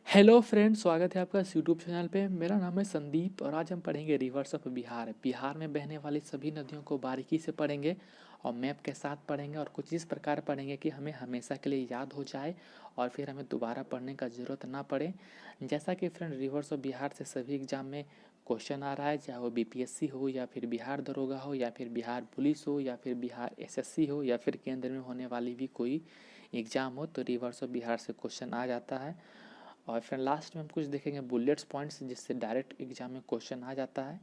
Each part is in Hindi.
हेलो फ्रेंड, स्वागत है आपका इस यूट्यूब चैनल पे। मेरा नाम है संदीप और आज हम पढ़ेंगे रिवर्स ऑफ बिहार। बिहार में बहने वाली सभी नदियों को बारीकी से पढ़ेंगे और मैप के साथ पढ़ेंगे और कुछ इस प्रकार पढ़ेंगे कि हमें हमेशा के लिए याद हो जाए और फिर हमें दोबारा पढ़ने का ज़रूरत ना पड़े। जैसा कि फ्रेंड रिवर्स ऑफ बिहार से सभी एग्जाम में क्वेश्चन आ रहा है, चाहे वो बीपीएससी हो या फिर बिहार दरोगा हो या फिर बिहार पुलिस हो या फिर बिहार एसएससी हो या फिर केंद्र में होने वाली भी कोई एग्ज़ाम हो, तो रिवर्स ऑफ बिहार से क्वेश्चन आ जाता है। और फिर लास्ट में हम कुछ देखेंगे बुलेट्स पॉइंट्स, जिससे डायरेक्ट एग्जाम में क्वेश्चन आ जाता है।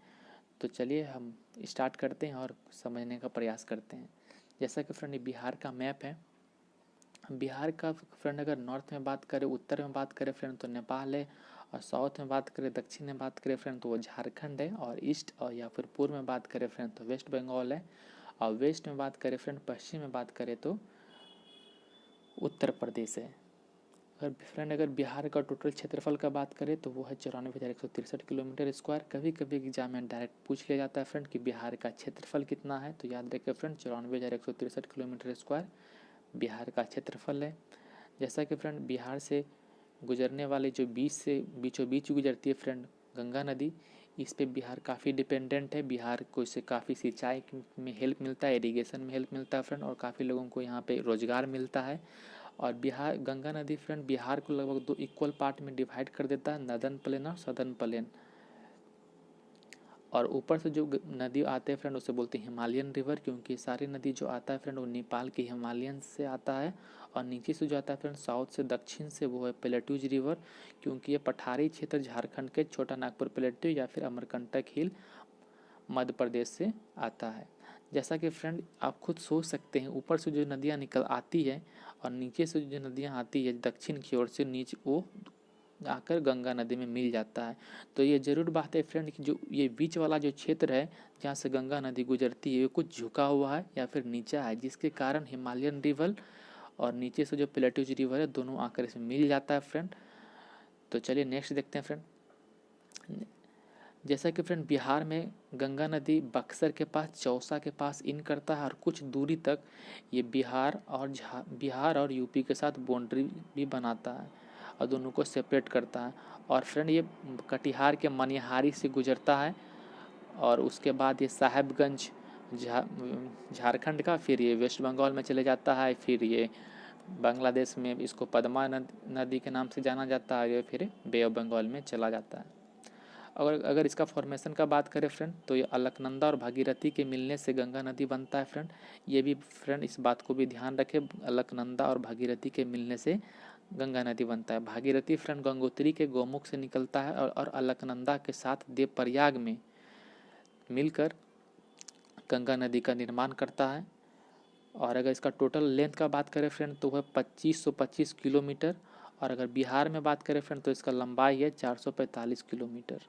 तो चलिए हम स्टार्ट करते हैं और समझने का प्रयास करते हैं। जैसा कि फ्रेंड बिहार का मैप है। बिहार का फ्रेंड अगर नॉर्थ में बात करें, उत्तर में बात करें फ्रेंड तो नेपाल है, और साउथ में बात करें, दक्षिण में बात करें फ्रेंड तो वो झारखंड है, और ईस्ट और या फिर पूर्व में बात करें फ्रेंड तो वेस्ट बंगाल है, और वेस्ट में बात करें फ्रेंड, पश्चिम में बात करें तो उत्तर प्रदेश है। अगर बिहार का टोटल क्षेत्रफल का बात करें तो वो है 94,163 किलोमीटर स्क्वायर। कभी कभी एग्जाम में डायरेक्ट पूछ लिया जाता है फ्रेंड कि बिहार का क्षेत्रफल कितना है, तो याद रखिए फ्रेंड 94,163 किलोमीटर स्क्वायर बिहार का क्षेत्रफल है। जैसा कि फ्रेंड बिहार से गुजरने वाले जो बीच से बीचों बीच गुजरती है फ्रेंड गंगा नदी, इस पे बिहार काफ़ी डिपेंडेंट है। बिहार को इससे काफ़ी सिंचाई में हेल्प मिलता है, इरिगेशन में हेल्प मिलता है फ्रेंड, और काफ़ी लोगों को यहाँ पे रोजगार मिलता है। और बिहार गंगा नदी फ्रेंड बिहार को लगभग दो इक्वल पार्ट में डिवाइड कर देता है, नदन प्लेन और सदर्न प्लेन। और ऊपर से जो नदी आते हैं फ्रेंड उसे बोलते हैं हिमालयन रिवर, क्योंकि सारी नदी जो आता है फ्रेंड वो नेपाल के हिमालयन से आता है। और नीचे से जो आता है फ्रेंड साउथ से दक्षिण से वो है प्लेटूज रिवर, क्योंकि ये पठारी क्षेत्र झारखंड के छोटा नागपुर प्लेटू या फिर अमरकंटक हिल मध्य प्रदेश से आता है। जैसा कि फ्रेंड आप खुद सोच सकते हैं, ऊपर से जो नदियाँ निकल आती है और नीचे से जो नदियाँ आती है दक्षिण की ओर से, नीचे वो आकर गंगा नदी में मिल जाता है। तो ये ज़रूर बात है फ्रेंड कि जो ये बीच वाला जो क्षेत्र है जहाँ से गंगा नदी गुजरती है, ये कुछ झुका हुआ है या फिर नीचा है, जिसके कारण हिमालयन रिवर और नीचे से जो प्लेटूज रिवर है दोनों आकर इसमें मिल जाता है फ्रेंड। तो चलिए नेक्स्ट देखते हैं फ्रेंड। जैसा कि फ्रेंड बिहार में गंगा नदी बक्सर के पास चौसा के पास इन करता है और कुछ दूरी तक ये बिहार और यूपी के साथ बाउंड्री भी बनाता है और दोनों को सेपरेट करता है। और फ्रेंड ये कटिहार के मनिहारी से गुजरता है और उसके बाद ये साहेबगंज झारखंड का, फिर ये वेस्ट बंगाल में चले जाता है, फिर ये बांग्लादेश में इसको पद्मा नदी के नाम से जाना जाता है, फिर बे ऑफ बंगाल में चला जाता है। अगर इसका फॉर्मेशन का बात करें फ्रेंड तो ये अलकनंदा और भागीरथी के मिलने से गंगा नदी बनता है फ्रेंड। ये भी फ्रेंड इस बात को भी ध्यान रखें, अलकनंदा और भागीरथी के मिलने से गंगा नदी बनता है। भागीरथी फ्रेंड गंगोत्री के गौमुख से निकलता है और अलकनंदा के साथ देवप्रयाग में मिलकर गंगा नदी का निर्माण करता है। और अगर इसका टोटल लेंथ का बात करें फ्रेंड तो वह 2525 किलोमीटर, और अगर बिहार में बात करें फ्रेंड तो इसका लंबाई है 445 किलोमीटर।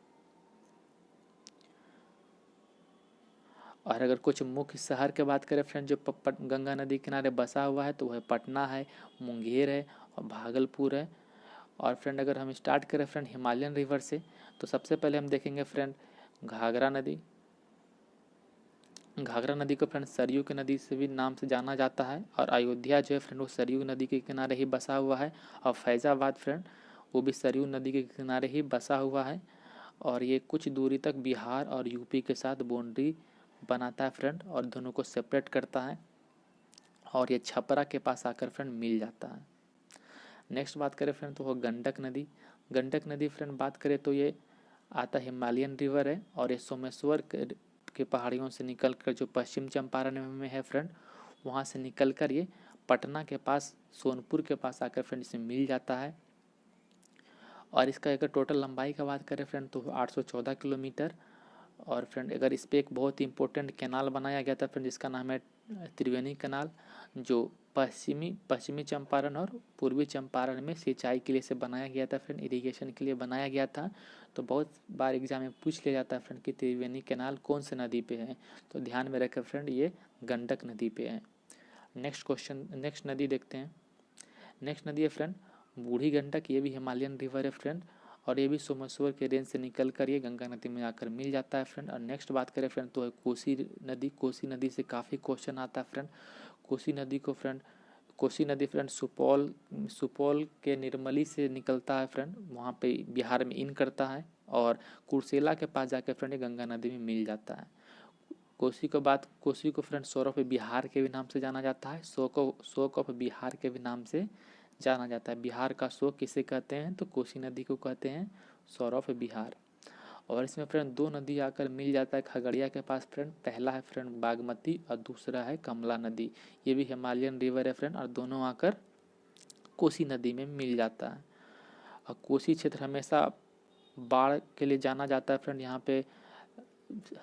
और अगर कुछ मुख्य शहर के बात करें फ्रेंड जो गंगा नदी किनारे बसा हुआ है तो वह पटना है, मुंगेर है और भागलपुर है। और फ्रेंड अगर हम स्टार्ट करें फ्रेंड हिमालयन रिवर से तो सबसे पहले हम देखेंगे फ्रेंड घाघरा नदी। घाघरा नदी को फ्रेंड सरयू की नदी से भी नाम से जाना जाता है, और अयोध्या जो है फ्रेंड वो सरयू नदी के किनारे ही बसा हुआ है। और फैज़ाबाद फ्रेंड वो भी सरयू नदी के किनारे ही बसा हुआ है, और ये कुछ दूरी तक बिहार और यूपी के साथ बाउंड्री बनाता है फ्रेंड और दोनों को सेपरेट करता है, और ये छपरा के पास आकर फ्रेंड मिल जाता है। नेक्स्ट बात करें फ्रेंड तो वो गंडक नदी। गंडक नदी फ्रेंड बात करें तो ये आता हिमालयन रिवर है, और ये सोमेश्वर के पहाड़ियों से निकल कर जो पश्चिम चंपारण में है फ्रेंड, वहाँ से निकल कर ये पटना के पास सोनपुर के पास आकर फ्रेंड इसे मिल जाता है। और इसका अगर टोटल लंबाई का बात करें फ्रेंड तो 814 किलोमीटर। और फ्रेंड अगर इस पर एक बहुत ही इंपॉर्टेंट कैनाल बनाया गया था फ्रेंड जिसका नाम है त्रिवेणी कैनाल, जो पश्चिमी चंपारण और पूर्वी चंपारण में सिंचाई के लिए से बनाया गया था फ्रेंड, इरिगेशन के लिए बनाया गया था। तो बहुत बार एग्जाम में पूछ लिया जाता है फ्रेंड कि त्रिवेणी कैनाल कौन से नदी पे है, तो ध्यान में रखें फ्रेंड ये गंडक नदी पे है। नेक्स्ट नदी देखते हैं। नेक्स्ट नदी है फ्रेंड बूढ़ी गंडक। ये भी हिमालयन रिवर है फ्रेंड, और ये भी सोमेश्वर के रेंज से निकल कर ये गंगा नदी में आकर मिल जाता है फ्रेंड। और नेक्स्ट बात करें फ्रेंड तो है कोसी नदी। कोसी नदी से काफ़ी क्वेश्चन आता है फ्रेंड। कोसी नदी को फ्रेंड कोसी नदी फ्रेंड सुपौल के निर्मली से निकलता है फ्रेंड, वहाँ पे बिहार में इन करता है और कुर्सेला के पास जाके फ्रेंड ये गंगा नदी में मिल जाता है। कोसी को फ्रेंड सोर ऑफ बिहार के भी नाम से जाना जाता है, शोक ऑफ बिहार के भी नाम से जाना जाता है। बिहार का शोक किसे कहते हैं तो कोसी नदी को कहते हैं सोर ऑफ बिहार। और इसमें फ्रेंड दो नदी आकर मिल जाता है खगड़िया के पास फ्रेंड, पहला है फ्रेंड बागमती और दूसरा है कमला नदी। ये भी हिमालयन रिवर है फ्रेंड और दोनों आकर कोसी नदी में मिल जाता है। और कोसी क्षेत्र हमेशा बाढ़ के लिए जाना जाता है फ्रेंड। यहाँ पे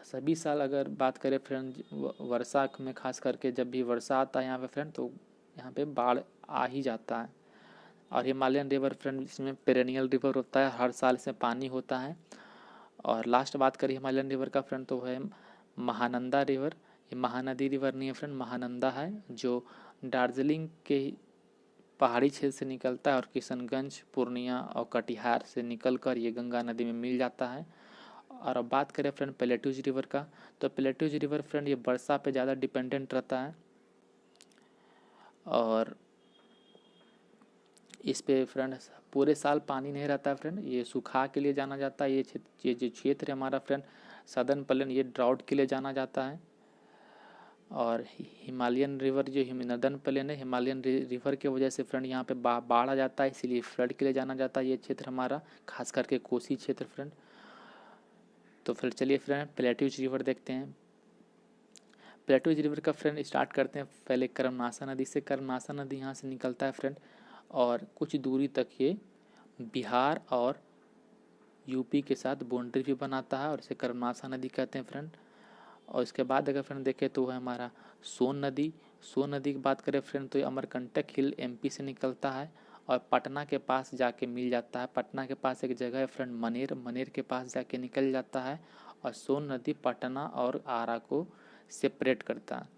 सभी साल अगर बात करें फ्रेंड वर्षा में खास करके जब भी वर्षा आता है यहाँ पे फ्रेंड तो यहाँ पे बाढ़ आ ही जाता है। और हिमालयन रिवर फ्रेंड इसमें पेरेनियल रिवर होता है, हर साल इसमें पानी होता है। और लास्ट बात करें हिमालयन रिवर का फ्रेंड तो है महानंदा रिवर। ये महानदी रिवर नहीं है फ्रेंड, महानंदा है जो दार्जिलिंग के पहाड़ी क्षेत्र से निकलता है और किशनगंज, पूर्णिया और कटिहार से निकलकर ये गंगा नदी में मिल जाता है। और अब बात करें फ्रेंड प्लेटूज रिवर का, तो प्लेटूज रिवर फ्रेंड ये वर्षा पे ज़्यादा डिपेंडेंट रहता है और इस पे फ्रेंड पूरे साल पानी नहीं रहता है फ्रेंड, ये सूखा के लिए जाना जाता है। ये जो क्षेत्र है हमारा फ्रेंड सदर्न प्लेन, ये ड्राउट के लिए जाना जाता है। और हिमालयन रिवर जो नदर्न प्लेन है, हिमालयन रिवर की वजह से फ्रेंड यहाँ पे बाढ़ आ जाता है, इसीलिए फ्लड के लिए जाना जाता है ये क्षेत्र हमारा, खास करके कोसी क्षेत्र फ्रेंड। तो फिर चलिए फ्रेंड प्लेटूज रिवर देखते हैं। प्लेटूज रिवर का फ्रेंड स्टार्ट करते हैं पहले कर्मनाशा नदी से। कर्मनाशा नदी यहाँ से निकलता है फ्रेंड और कुछ दूरी तक ये बिहार और यूपी के साथ बाउंड्री भी बनाता है और इसे कर्मनाशा नदी कहते हैं फ्रेंड। और इसके बाद अगर फ्रेंड देखें तो है हमारा सोन नदी। सोन नदी की बात करें फ्रेंड तो ये अमरकंटक हिल एमपी से निकलता है और पटना के पास जाके मिल जाता है। पटना के पास एक जगह है फ्रेंड मनेर के पास जाके निकल जाता है। और सोन नदी पटना और आरा को सेपरेट करता है।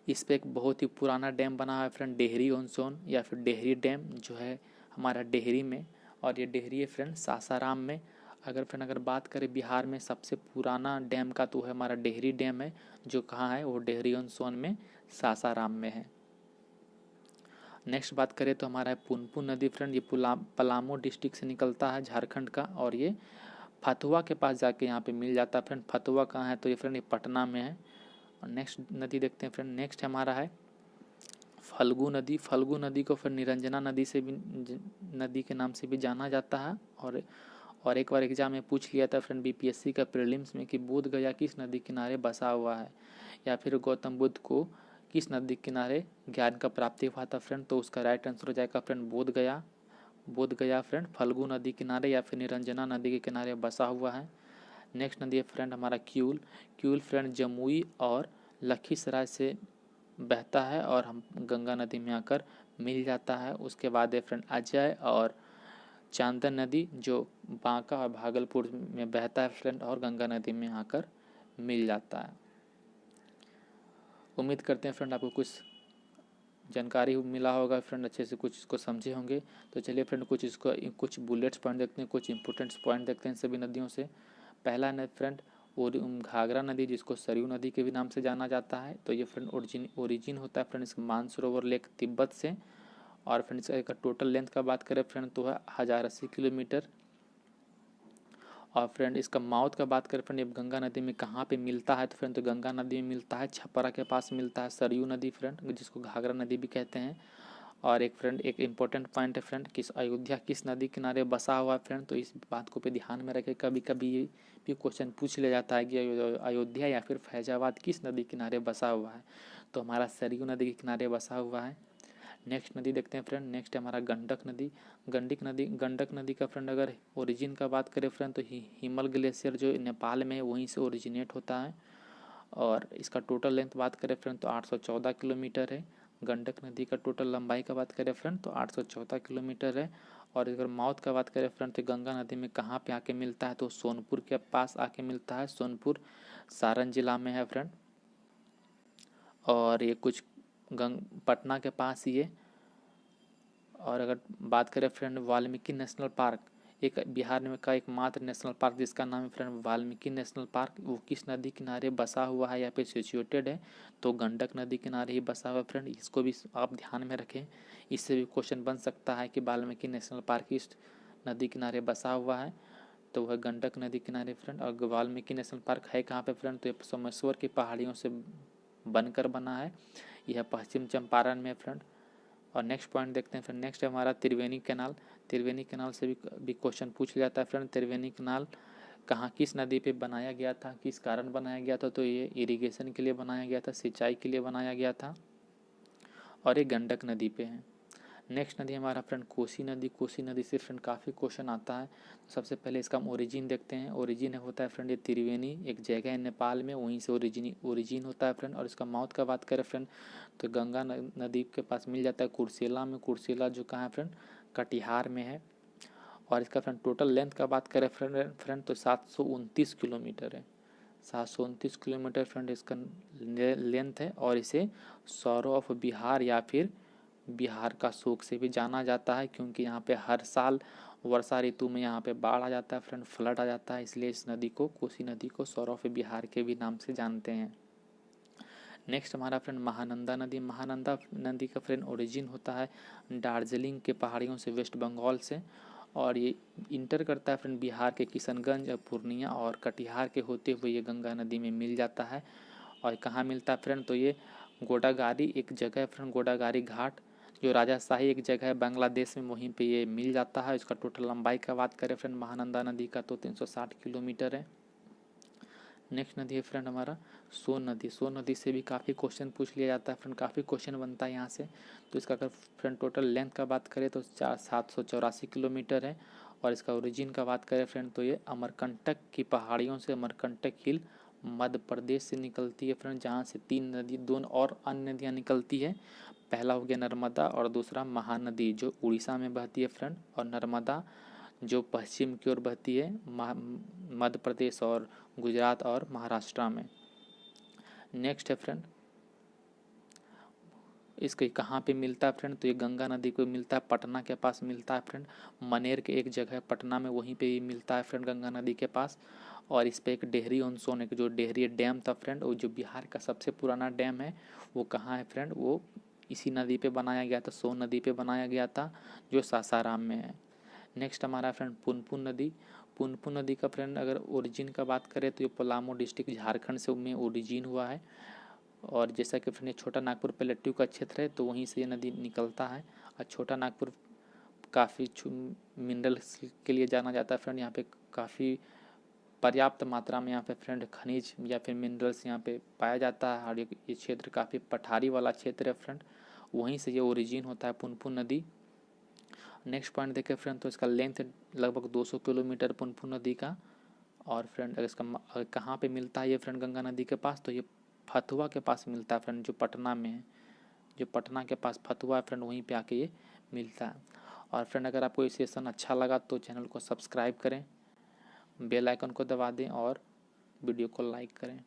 इस पे एक बहुत ही पुराना डैम बना है फ्रेंड डेहरी ऑन सोन या फिर डेहरी डैम जो है हमारा डेहरी में, और ये डेहरी है फ्रेंड सासाराम में। अगर बात करें बिहार में सबसे पुराना डैम का तो है हमारा डेहरी डैम है, जो कहाँ है वो डेहरी ऑन सोन में सासाराम में है। नेक्स्ट बात करें तो हमारा है पुनपुन नदी फ्रेंड, ये पलामू डिस्ट्रिक्ट से निकलता है झारखंड का और ये फतुआ के पास जाके यहाँ पे मिल जाता है फ्रेंड। फतुआ कहाँ है तो ये फ्रेंड ये पटना में है। और नेक्स्ट नदी देखते हैं फ्रेंड, नेक्स्ट हमारा है फल्गु नदी। फल्गु नदी को फिर निरंजना नदी से भी नदी के नाम से भी जाना जाता है। और एक बार एग्जाम में पूछ लिया था फ्रेंड बीपीएससी का प्रीलिम्स में कि बोध गया किस नदी किनारे बसा हुआ है, या फिर गौतम बुद्ध को किस नदी किनारे ज्ञान का प्राप्ति हुआ था फ्रेंड, तो उसका राइट आंसर हो जाएगा फ्रेंड बोध गया फ्रेंड फल्गु नदी किनारे या फिर निरंजना नदी के किनारे बसा हुआ है। नेक्स्ट नदी है फ्रेंड हमारा क्यूल फ्रेंड जमुई और लखीसराय से बहता है और हम गंगा नदी में आकर मिल जाता है। उसके बाद है फ्रेंड अजय और चांदन नदी जो बांका और भागलपुर में बहता है फ्रेंड और गंगा नदी में आकर मिल जाता है। उम्मीद करते हैं फ्रेंड आपको कुछ जानकारी मिला होगा फ्रेंड, अच्छे से कुछ इसको समझे होंगे। तो चलिए फ्रेंड कुछ बुलेट्स पॉइंट देखते हैं, कुछ इंपॉर्टेंट पॉइंट देखते हैं सभी नदियों से। पहला है फ्रेंड घाघरा नदी जिसको सरयू नदी के भी नाम से जाना जाता है। तो ये फ्रेंड ओरिजिन होता है फ्रेंड इसका मानसरोवर लेक तिब्बत से। और फ्रेंड इसका टोटल लेंथ का बात करें फ्रेंड तो है 1080 किलोमीटर। और फ्रेंड इसका माउथ का बात करें फ्रेंड ये गंगा नदी में कहाँ पे मिलता है तो फ्रेंड तो गंगा नदी में मिलता है, छपरा के पास मिलता है सरयू नदी फ्रेंड जिसको घाघरा नदी भी कहते हैं। और एक इम्पोर्टेंट पॉइंट है फ्रेंड किस अयोध्या किस नदी किनारे बसा हुआ है फ्रेंड, तो इस बात को पे ध्यान में रखें। कभी कभी ये भी क्वेश्चन पूछ लिया जाता है कि अयोध्या या फिर फैजाबाद किस नदी किनारे बसा हुआ है, तो हमारा सरयू नदी के किनारे बसा हुआ है। नेक्स्ट नदी देखते हैं फ्रेंड, नेक्स्ट है हमारा गंडक नदी का फ्रेंड अगर ओरिजिन का बात करें फ्रेंड तो हिमल ग्लेशियर जो नेपाल में है वहीं से ओरिजिनेट होता है। और इसका टोटल लेंथ बात करें फ्रेंड तो 814 किलोमीटर है। गंडक नदी का टोटल लंबाई का बात करें फ्रेंड तो 814 किलोमीटर है। और अगर माउथ का बात करें फ्रेंड तो गंगा नदी में कहाँ पे आके मिलता है तो सोनपुर के पास आके मिलता है, सोनपुर सारण जिला में है फ्रेंड। और ये कुछ पटना के पास ही है। और अगर बात करें फ्रेंड वाल्मीकि नेशनल पार्क एक बिहार में का एकमात्र नेशनल पार्क जिसका नाम है फ्रेंड वाल्मीकि नेशनल पार्क, वो किस नदी किनारे बसा हुआ है या फिर सिचुएटेड है, तो गंडक नदी किनारे ही बसा हुआ है फ्रेंड। इसको भी आप ध्यान में रखें, इससे भी क्वेश्चन बन सकता है कि वाल्मीकि नेशनल पार्क किस नदी किनारे बसा हुआ है, तो वह गंडक नदी किनारे फ्रेंड। और वाल्मीकि नेशनल पार्क है कहाँ पे फ्रेंड, तो ये सोमेश्वर की पहाड़ियों से बनकर बना है, यह पश्चिम चंपारण में फ्रेंड। और नेक्स्ट पॉइंट देखते हैं फ्रेंड, नेक्स्ट है हमारा त्रिवेणी कैनाल। त्रिवेणी कैनाल से भी क्वेश्चन पूछ लिया जाता है फ्रेंड। त्रिवेणी कैनाल कहाँ किस नदी पे बनाया गया था, किस कारण बनाया गया था, तो ये इरिगेशन के लिए बनाया गया था, सिंचाई के लिए बनाया गया था, और ये गंडक नदी पे है। नेक्स्ट नदी हमारा फ्रेंड कोसी नदी। कोसी नदी से फ्रेंड काफ़ी क्वेश्चन आता है। तो सबसे पहले इसका हम ओरिजिन देखते हैं। ओरिजिन होता है फ्रेंड ये त्रिवेणी, एक जगह है नेपाल में, वहीं से ओरिजिन होता है फ्रेंड। और इसका माउथ का बात करें फ्रेंड तो गंगा नदी के पास मिल जाता है कुर्सेला में। कुर्सेला जो कहाँ है फ्रेंड, कटिहार में है। और इसका फ्रेंड टोटल लेंथ का बात करें फ्रेंड तो 729 किलोमीटर है। 729 किलोमीटर फ्रेंड इसका लेंथ है। और इसे सौरो ऑफ बिहार या फिर बिहार का शोक से भी जाना जाता है, क्योंकि यहाँ पे हर साल वर्षा ऋतु में यहाँ पे बाढ़ आ जाता है फ्रेंड, फ्लड आ जाता है, इसलिए इस नदी को, कोसी नदी को सौरो ऑफ बिहार के भी नाम से जानते हैं। नेक्स्ट हमारा फ्रेंड महानंदा नदी। महानंदा नदी का फ्रेंड ओरिजिन होता है दार्जिलिंग के पहाड़ियों से, वेस्ट बंगाल से। और ये इंटर करता है फ्रेंड बिहार के किशनगंज, पूर्णिया और कटिहार के होते हुए ये गंगा नदी में मिल जाता है। और कहाँ मिलता है फ्रेंड, तो ये गोडागारी एक जगह है फ्रेंड, गोडागारी घाट जो राजाशाही एक जगह है बांग्लादेश में, वहीं पे ये मिल जाता है। इसका टोटल लंबाई का बात करें फ्रेंड महानंदा नदी का तो 360 किलोमीटर है। नेक्स्ट नदी है फ्रेंड हमारा सोन नदी। सोन नदी से भी काफ़ी क्वेश्चन पूछ लिया जाता है फ्रेंड, काफ़ी क्वेश्चन बनता है यहाँ से। तो इसका अगर फ्रेंड टोटल लेंथ का बात करें तो 784 किलोमीटर है। और इसका ओरिजिन का बात करें फ्रेंड तो ये अमरकंटक की पहाड़ियों से, अमरकंटक हिल मध्य प्रदेश से निकलती है फ्रेंड, जहाँ से 3 नदी, 2 और अन्य नदियाँ निकलती है। पहला हो गया नर्मदा और दूसरा महानदी जो उड़ीसा में बहती है फ्रेंड, और नर्मदा जो पश्चिम की ओर बहती है मध्य प्रदेश और गुजरात और महाराष्ट्र में। नेक्स्ट है फ्रेंड इसके कहाँ पे मिलता है फ्रेंड, तो ये गंगा नदी को मिलता है, पटना के पास मिलता है फ्रेंड। मनेर के एक जगह है पटना में, वहीं पे ही मिलता है फ्रेंड गंगा नदी के पास। और इस पे एक डेहरी ऑन सोन, एक जो डेहरी डैम था फ्रेंड, वो जो बिहार का सबसे पुराना डैम है, वो कहाँ है फ्रेंड, वो इसी नदी पे बनाया गया था, सोन नदी पे बनाया गया था, जो सासाराम में है। नेक्स्ट हमारा फ्रेंड पुनपुन नदी। पुनपुन नदी का फ्रेंड अगर ओरिजिन का बात करें तो ये पलामू डिस्ट्रिक्ट झारखंड से में ओरिजिन हुआ है। और जैसा कि फ्रेंड छोटा नागपुर प्लेट्यू का क्षेत्र है तो वहीं से ये नदी निकलता है। और छोटा नागपुर काफ़ी मिनरल्स के लिए जाना जाता है फ्रेंड, यहाँ पे काफ़ी पर्याप्त मात्रा में यहाँ पे फ्रेंड खनिज या फिर मिनरल्स यहाँ पे पाया जाता है। और ये क्षेत्र काफ़ी पठारी वाला क्षेत्र है फ्रेंड, वहीं से ये ओरिजिन होता है पुनपुन नदी। नेक्स्ट पॉइंट देखें फ्रेंड तो इसका लेंथ लगभग 200 किलोमीटर पुनपुन नदी का। और फ्रेंड अगर इसका कहाँ पे मिलता है ये फ्रेंड गंगा नदी के पास, तो ये फतुआ के पास मिलता है फ्रेंड, जो पटना में है, जो पटना के पास फतुआ है फ्रेंड, वहीं पे आके ये मिलता है। और फ्रेंड अगर आपको ये सेशन अच्छा लगा तो चैनल को सब्सक्राइब करें, बेल आइकन को दबा दें और वीडियो को लाइक करें।